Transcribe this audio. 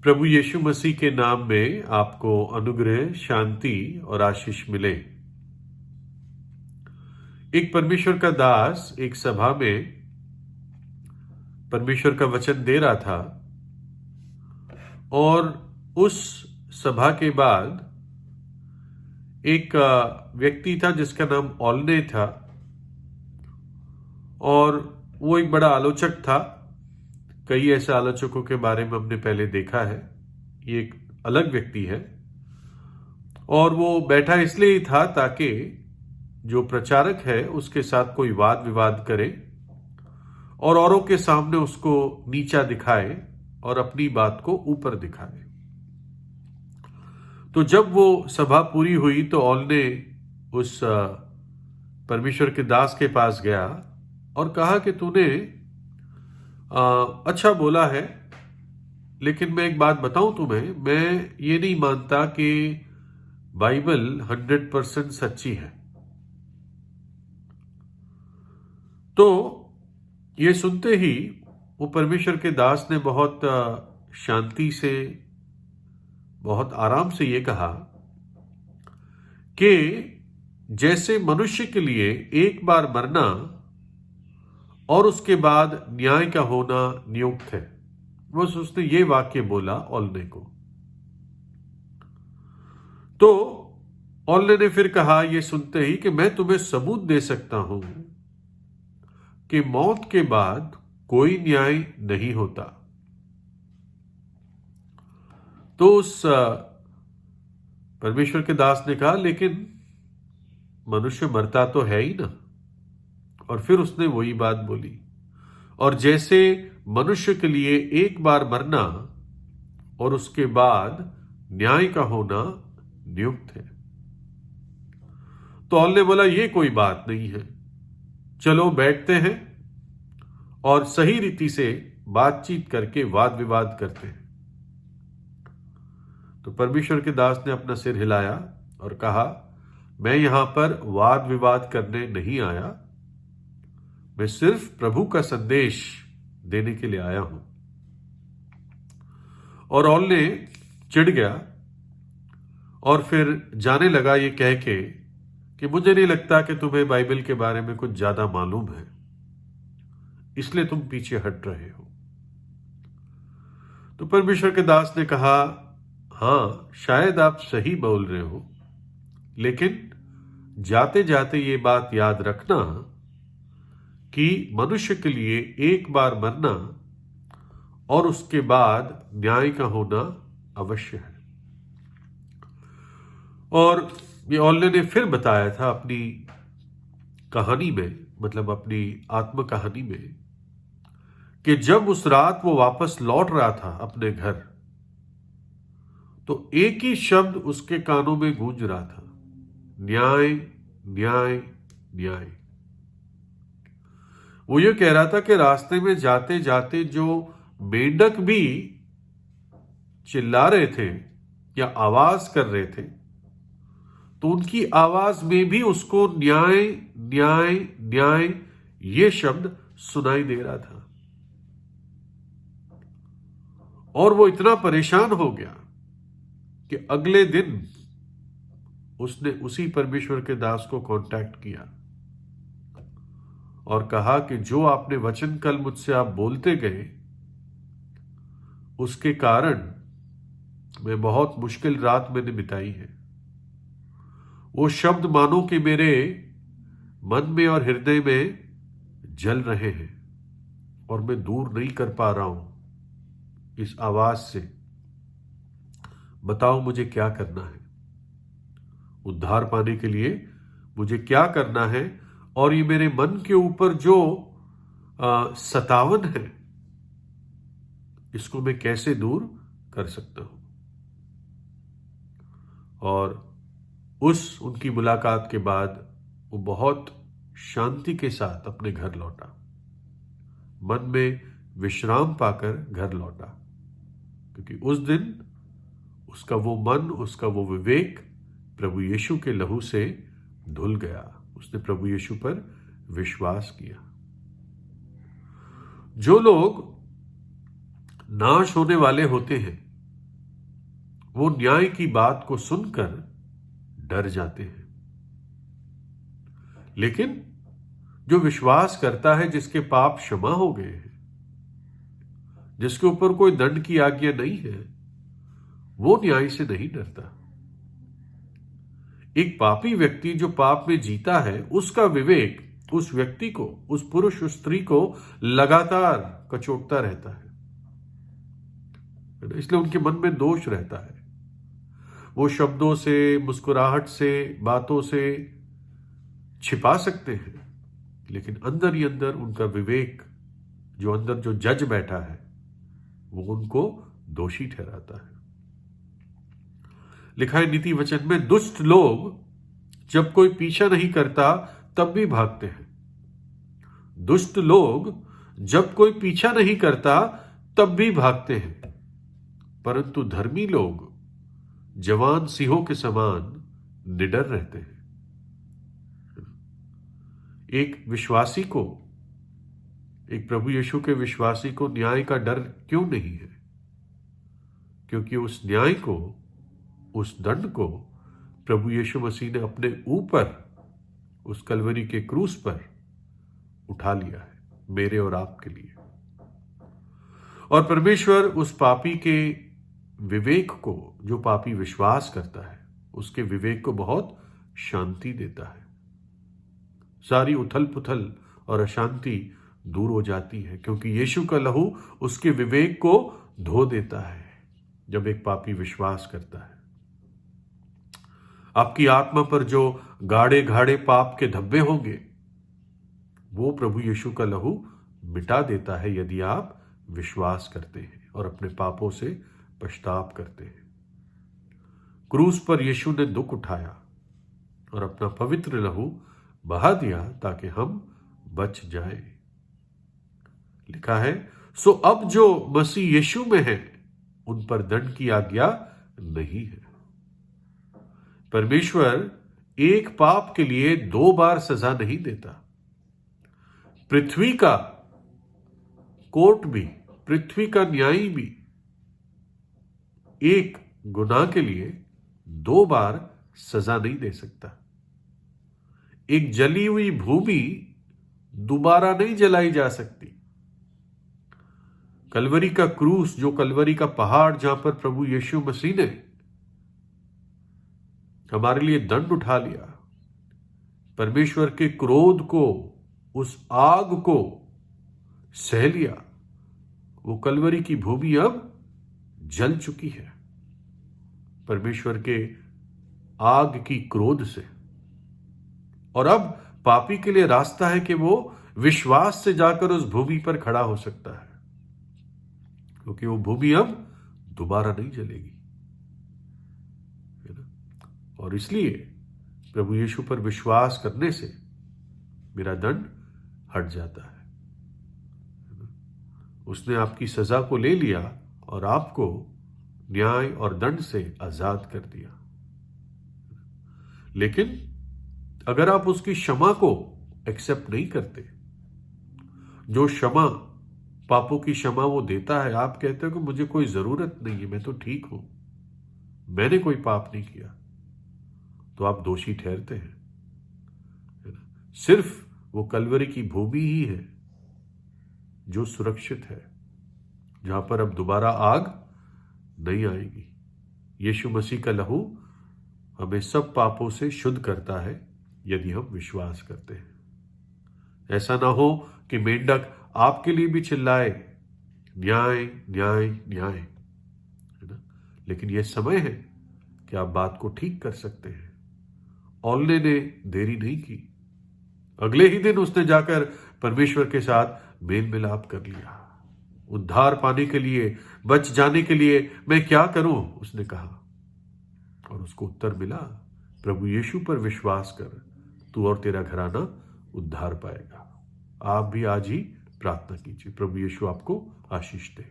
प्रभु यीशु मसीह के नाम में आपको अनुग्रह, शांति और आशीष मिले। एक परमेश्वर का दास एक सभा में परमेश्वर का वचन दे रहा था और उस सभा के बाद एक व्यक्ति था जिसका नाम ओलने था और वो एक बड़ा आलोचक था। कई ऐसे आलोचकों के बारे में हमने पहले देखा है। ये एक अलग व्यक्ति है और वो बैठा इसलिए ही था ताकि जो प्रचारक है उसके साथ कोई वाद विवाद करे और औरों के सामने उसको नीचा दिखाए और अपनी बात को ऊपर दिखाए। तो जब वो सभा पूरी हुई तो ऑल ने उस परमेश्वर के दास के पास गया और कहा कि तूने अच्छा बोला है, लेकिन मैं एक बात बताऊं तुम्हें, मैं ये नहीं मानता कि बाइबल 100% सच्ची है। तो ये सुनते ही वो परमेश्वर के दास ने बहुत शांति से, बहुत आराम से ये कहा कि जैसे मनुष्य के लिए एक बार मरना और उसके बाद न्याय का होना नियुक्त है। वो उसने ये वाक्य बोला ओलने को। तो ओलने ने फिर कहा ये सुनते ही कि मैं तुम्हें सबूत दे सकता हूं कि मौत के बाद कोई न्याय नहीं होता। तो उस परमेश्वर के दास ने कहा लेकिन मनुष्य मरता तो है ही ना। और फिर उसने वही बात बोली, और जैसे मनुष्य के लिए एक बार मरना और उसके बाद न्याय का होना नियुक्त है। तो ऑल ने बोला ये कोई बात नहीं है, चलो बैठते हैं और सही रीति से बातचीत करके वाद विवाद करते हैं। तो परमेश्वर के दास ने अपना सिर हिलाया और कहा मैं यहां पर वाद विवाद करने नहीं आया, मैं सिर्फ प्रभु का संदेश देने के लिए आया हूं। और ऑल ने चिढ़ गया और फिर जाने लगा ये कह के कि मुझे नहीं लगता कि तुम्हें बाइबल के बारे में कुछ ज्यादा मालूम है, इसलिए तुम पीछे हट रहे हो। तो परमेश्वर के दास ने कहा हाँ, शायद आप सही बोल रहे हो, लेकिन जाते जाते ये बात याद रखना कि मनुष्य के लिए एक बार मरना और उसके बाद न्याय का होना अवश्य है। और ये ओलने ने फिर बताया था अपनी कहानी में, मतलब अपनी आत्म कहानी में, कि जब उस रात वो वापस लौट रहा था अपने घर, तो एक ही शब्द उसके कानों में गूंज रहा था, न्याय न्याय न्याय। वो ये कह रहा था कि रास्ते में जाते जाते जो मेंढक भी चिल्ला रहे थे या आवाज कर रहे थे, तो उनकी आवाज में भी उसको न्याय न्याय न्याय ये शब्द सुनाई दे रहा था। और वो इतना परेशान हो गया कि अगले दिन उसने उसी परमेश्वर के दास को कांटेक्ट किया और कहा कि जो आपने वचन कल मुझसे आप बोलते गए, उसके कारण मैं बहुत मुश्किल रात मैंने बिताई है। वो शब्द मानो कि मेरे मन में और हृदय में जल रहे हैं और मैं दूर नहीं कर पा रहा हूं इस आवाज से। बताओ मुझे क्या करना है, उद्धार पाने के लिए मुझे क्या करना है, और ये मेरे मन के ऊपर जो सतावन है इसको मैं कैसे दूर कर सकता हूं। और उनकी मुलाकात के बाद वो बहुत शांति के साथ अपने घर लौटा, मन में विश्राम पाकर घर लौटा, क्योंकि उस दिन उसका वो मन, उसका वो विवेक प्रभु यीशु के लहू से धुल गया। उसने प्रभु यीशु पर विश्वास किया। जो लोग नाश होने वाले होते हैं वो न्याय की बात को सुनकर डर जाते हैं। लेकिन जो विश्वास करता है, जिसके पाप क्षमा हो गए हैं, जिसके ऊपर कोई दंड की आज्ञा नहीं है, वो न्याय से नहीं डरता। एक पापी व्यक्ति जो पाप में जीता है, उसका विवेक उस व्यक्ति को, उस पुरुष उस स्त्री को लगातार कचोटता रहता है, इसलिए उनके मन में दोष रहता है। वो शब्दों से, मुस्कुराहट से, बातों से छिपा सकते हैं, लेकिन अंदर ही अंदर उनका विवेक, जो अंदर जो जज बैठा है, वो उनको दोषी ठहराता है। लिखा है नीति वचन में, दुष्ट लोग जब कोई पीछा नहीं करता तब भी भागते हैं। दुष्ट लोग जब कोई पीछा नहीं करता तब भी भागते हैं, परंतु धर्मी लोग जवान सिंहों के समान निडर रहते हैं। एक विश्वासी को, एक प्रभु यीशु के विश्वासी को न्याय का डर क्यों नहीं है? क्योंकि उस न्याय को, उस दंड को प्रभु यीशु मसीह ने अपने ऊपर उस कलवरी के क्रूस पर उठा लिया है, मेरे और आपके लिए। और परमेश्वर उस पापी के विवेक को, जो पापी विश्वास करता है, उसके विवेक को बहुत शांति देता है। सारी उथल पुथल और अशांति दूर हो जाती है, क्योंकि यीशु का लहू उसके विवेक को धो देता है जब एक पापी विश्वास करता है। आपकी आत्मा पर जो गाढ़े गाढ़े पाप के धब्बे होंगे, वो प्रभु यीशु का लहू मिटा देता है यदि आप विश्वास करते हैं और अपने पापों से पश्चाताप करते हैं। क्रूस पर यीशु ने दुख उठाया और अपना पवित्र लहू बहा दिया ताकि हम बच जाएं। लिखा है, सो अब जो मसीह यीशु में है उन पर दंड की आज्ञा नहीं है। परमेश्वर एक पाप के लिए 2 बार सजा नहीं देता। पृथ्वी का कोर्ट भी, पृथ्वी का न्यायी भी एक गुनाह के लिए 2 बार सजा नहीं दे सकता। एक जली हुई भूमि दोबारा नहीं जलाई जा सकती। कलवरी का क्रूस, जो कलवरी का पहाड़ जहां पर प्रभु यीशु मसीह ने हमारे लिए दंड उठा लिया, परमेश्वर के क्रोध को, उस आग को सह लिया, वो कलवरी की भूमि अब जल चुकी है परमेश्वर के आग की क्रोध से। और अब पापी के लिए रास्ता है कि वो विश्वास से जाकर उस भूमि पर खड़ा हो सकता है, क्योंकि वो भूमि अब दोबारा नहीं जलेगी, है ना। और इसलिए प्रभु यीशु पर विश्वास करने से मेरा दंड हट जाता है। उसने आपकी सजा को ले लिया और आपको न्याय और दंड से आजाद कर दिया। लेकिन अगर आप उसकी क्षमा को एक्सेप्ट नहीं करते, जो क्षमा, पापों की क्षमा वो देता है, आप कहते हो कि मुझे कोई जरूरत नहीं है, मैं तो ठीक हूं, मैंने कोई पाप नहीं किया, तो आप दोषी ठहरते हैं, है ना। सिर्फ वो कलवरी की भूमि ही है जो सुरक्षित है, जहां पर अब दोबारा आग नहीं आएगी। यीशु मसीह का लहू हमें सब पापों से शुद्ध करता है यदि हम विश्वास करते हैं। ऐसा ना हो कि मेंढक आपके लिए भी चिल्लाए, न्याय न्याय न्याय, है ना। लेकिन यह समय है कि आप बात को ठीक कर सकते हैं। औलने ने देरी नहीं की, अगले ही दिन उसने जाकर परमेश्वर के साथ मेल मिलाप कर लिया। उद्धार पाने के लिए, बच जाने के लिए मैं क्या करूं, उसने कहा, और उसको उत्तर मिला, प्रभु यीशु पर विश्वास कर, तू और तेरा घराना उद्धार पाएगा। आप भी आज ही प्रार्थना कीजिए। प्रभु यीशु आपको आशीष दे।